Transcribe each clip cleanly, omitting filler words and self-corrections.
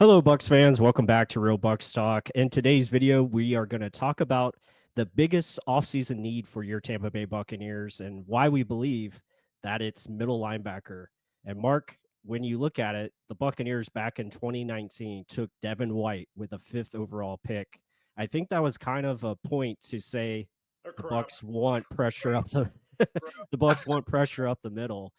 Hello, Bucs fans. Welcome back to Real Bucs Talk. In today's video, we are going to talk about the biggest offseason need for your Tampa Bay Buccaneers and why we believe that it's middle linebacker. And Mark, when you look at it, the Buccaneers back in 2019 took Devin White with a fifth overall pick. I think that was kind of a point to say Oh the crap! Bucs want pressure up the the Bucs want pressure up the middle.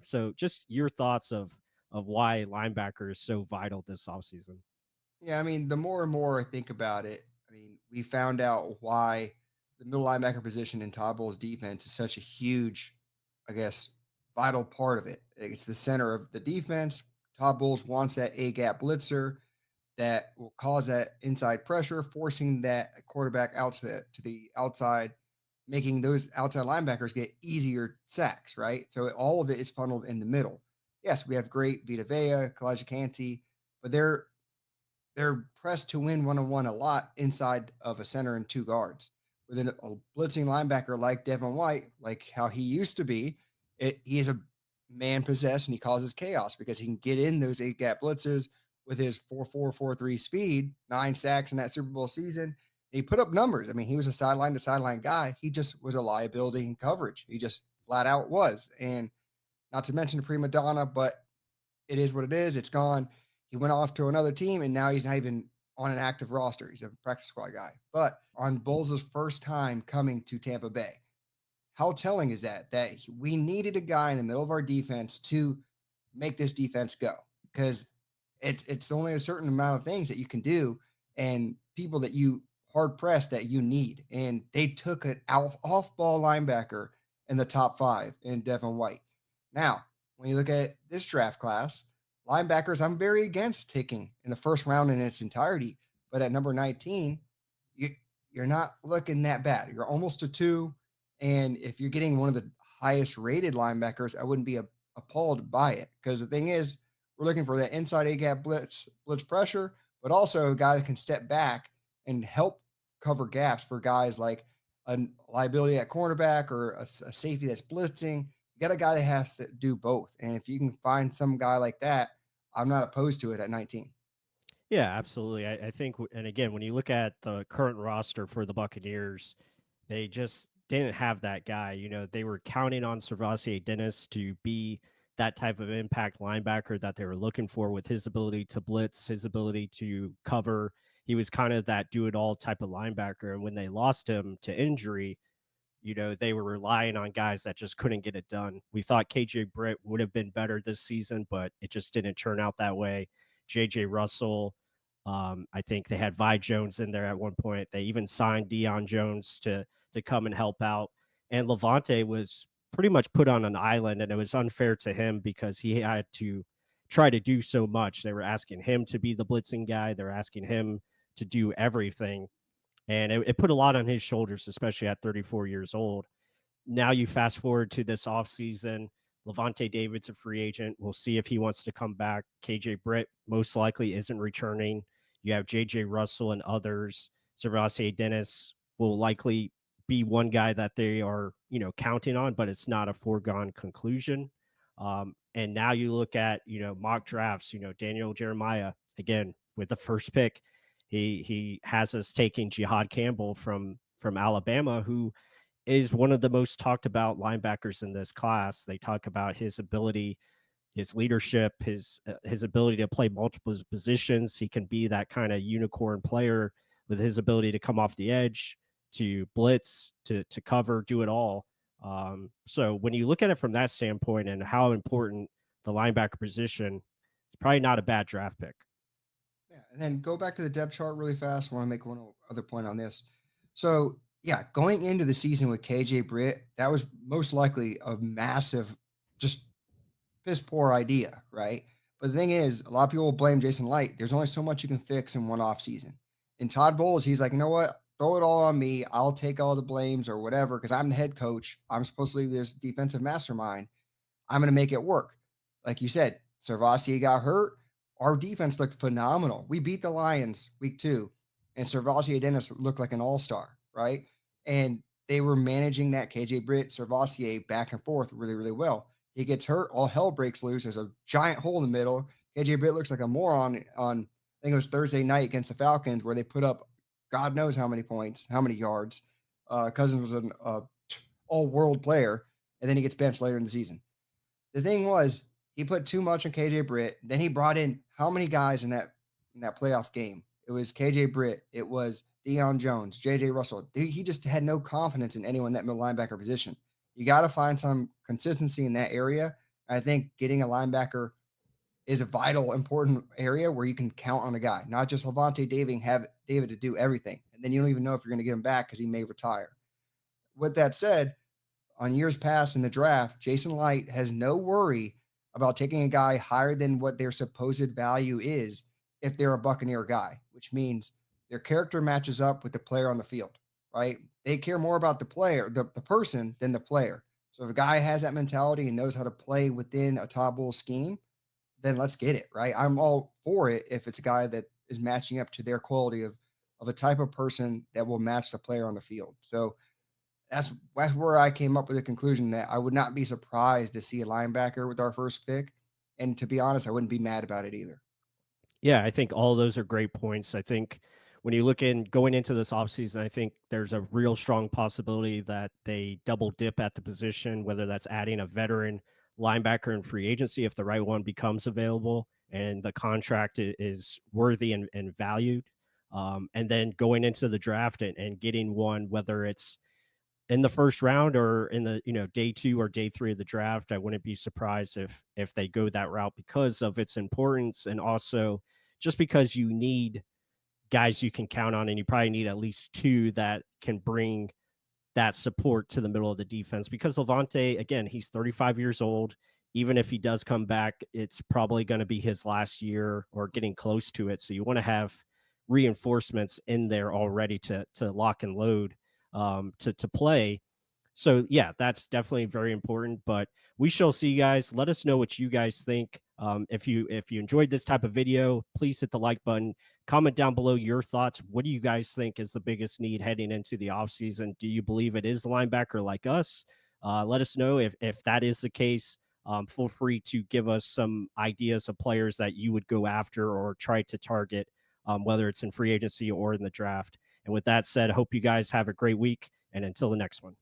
So just your thoughts of why linebacker is so vital this offseason. Yeah, I mean, the more and more I think about it, I mean, we found out why the middle linebacker position in Todd Bowles' defense is such a huge, I guess, vital part of it. It's the center of the defense. Todd Bowles wants that A gap blitzer that will cause that inside pressure, forcing that quarterback out to the outside, making those outside linebackers get easier sacks, right? So all of it is funneled in the middle. Yes, we have great Vita Vea, Kalijah Kancey, but they're pressed to win one-on-one a lot inside of a center and two guards. With a blitzing linebacker like Devin White, like how he used to be, he is a man possessed and he causes chaos because he can get in those eight gap blitzes with his 4.4 4.3 speed, 9 sacks in that Super Bowl season. And he put up numbers. I mean, he was a sideline to sideline guy. He just was a liability in coverage. He just flat out was. And not to mention the prima donna, but it is what it is. It's gone. He went off to another team, and now he's not even on an active roster. He's a practice squad guy. But on Bowles' first time coming to Tampa Bay, how telling is that? That we needed a guy in the middle of our defense to make this defense go because it's only a certain amount of things that you can do and people that you hard pressed that you need. And they took an off ball linebacker in the top five in Devin White. Now, when you look at this draft class, linebackers, I'm very against taking in the first round in its entirety. But at number 19, you, you're not looking that bad. You're almost a two. And if you're getting one of the highest rated linebackers, I wouldn't be appalled by it. Because the thing is, we're looking for that inside A gap blitz pressure, but also a guy that can step back and help cover gaps for guys like a liability at cornerback or a safety that's blitzing. You got a guy that has to do both. And if you can find some guy like that, I'm not opposed to it at 19. Yeah, absolutely. I think, and again, when you look at the current roster for the Buccaneers, they just didn't have that guy. They were counting on Servassier Dennis to be that type of impact linebacker that they were looking for with his ability to blitz, his ability to cover. He was kind of that do it all type of linebacker. And when they lost him to injury, they were relying on guys that just couldn't get it done. We thought KJ Britt would have been better this season, but it just didn't turn out that way. JJ Russell, I think they had Vi Jones in there at one point. They even signed Deion Jones to come and help out. And Levante was pretty much put on an island, and it was unfair to him because he had to try to do so much. They were asking him to be the blitzing guy. They're asking him to do everything. And it put a lot on his shoulders, especially at 34 years old. Now you fast forward to this offseason. Levante David's a free agent. We'll see if he wants to come back. KJ Britt most likely isn't returning. You have JJ Russell and others. Servassier Dennis will likely be one guy that they are, counting on, but it's not a foregone conclusion. And now you look at, mock drafts, Daniel Jeremiah, again, with the first pick, he has us taking Jihad Campbell from Alabama, who is one of the most talked about linebackers in this class. They talk about his ability, his leadership, his ability to play multiple positions. He can be that kind of unicorn player with his ability to come off the edge, to blitz, to cover, do it all. So when you look at it from that standpoint and how important the linebacker position, it's probably not a bad draft pick. Yeah, and then go back to the depth chart really fast. I want to make one other point on this. So, yeah, going into the season with KJ Britt, that was most likely a massive, just piss poor idea, right? But the thing is, a lot of people will blame Jason Light. There's only so much you can fix in one off season. And Todd Bowles, he's like, you know what? Throw it all on me. I'll take all the blames or whatever because I'm the head coach. I'm supposed to be this defensive mastermind. I'm going to make it work. Like you said, Servassier got hurt. Our defense looked phenomenal. We beat the Lions week 2, and Servassier Dennis looked like an all-star, right? And they were managing that KJ Britt, Servassier back and forth really, really well. He gets hurt, all hell breaks loose. There's a giant hole in the middle. KJ Britt looks like a moron on think it was Thursday night against the Falcons where they put up God knows how many points, how many yards. Cousins was an all-world player, and then he gets benched later in the season. The thing was, he put too much on KJ Britt. Then he brought in how many guys in that playoff game? It was KJ Britt. It was Deion Jones, JJ Russell. He just had no confidence in anyone in that middle linebacker position. You got to find some consistency in that area. I think getting a linebacker is a vital, important area where you can count on a guy, not just Levante David to do everything. And then you don't even know if you're going to get him back because he may retire. With that said, on years past in the draft, Jason Light has no worry about taking a guy higher than what their supposed value is if they're a Buccaneer guy, which means their character matches up with the player on the field, right? They care more about the player, the person, than the player. So if a guy has that mentality and knows how to play within a Todd Bowles scheme, then let's get it, right? I'm all for it if it's a guy that is matching up to their quality of a type of person that will match the player on the field. So that's where I came up with the conclusion that I would not be surprised to see a linebacker with our first pick. And to be honest, I wouldn't be mad about it either. Yeah, I think all those are great points. I think when you look in going into this offseason, I think there's a real strong possibility that they double dip at the position, whether that's adding a veteran linebacker in free agency if the right one becomes available and the contract is worthy and valued. And then going into the draft and getting one, whether it's in the first round or in the day 2 or day 3 of the draft. I wouldn't be surprised if they go that route because of its importance, and also just because you need guys you can count on, and you probably need at least two that can bring that support to the middle of the defense. Because Levante, again, he's 35 years old. Even if he does come back, it's probably going to be his last year or getting close to it, so you want to have reinforcements in there already to lock and load, to play. So yeah, that's definitely very important. But we shall see, guys. Let us know what you guys think. If you enjoyed this type of video, please hit the like button. Comment down below your thoughts. What do you guys think is the biggest need heading into the offseason? Do you believe it is linebacker like us? Let us know if that is the case. Feel free to give us some ideas of players that you would go after or try to target, whether it's in free agency or in the draft. And with that said, I hope you guys have a great week. And until the next one.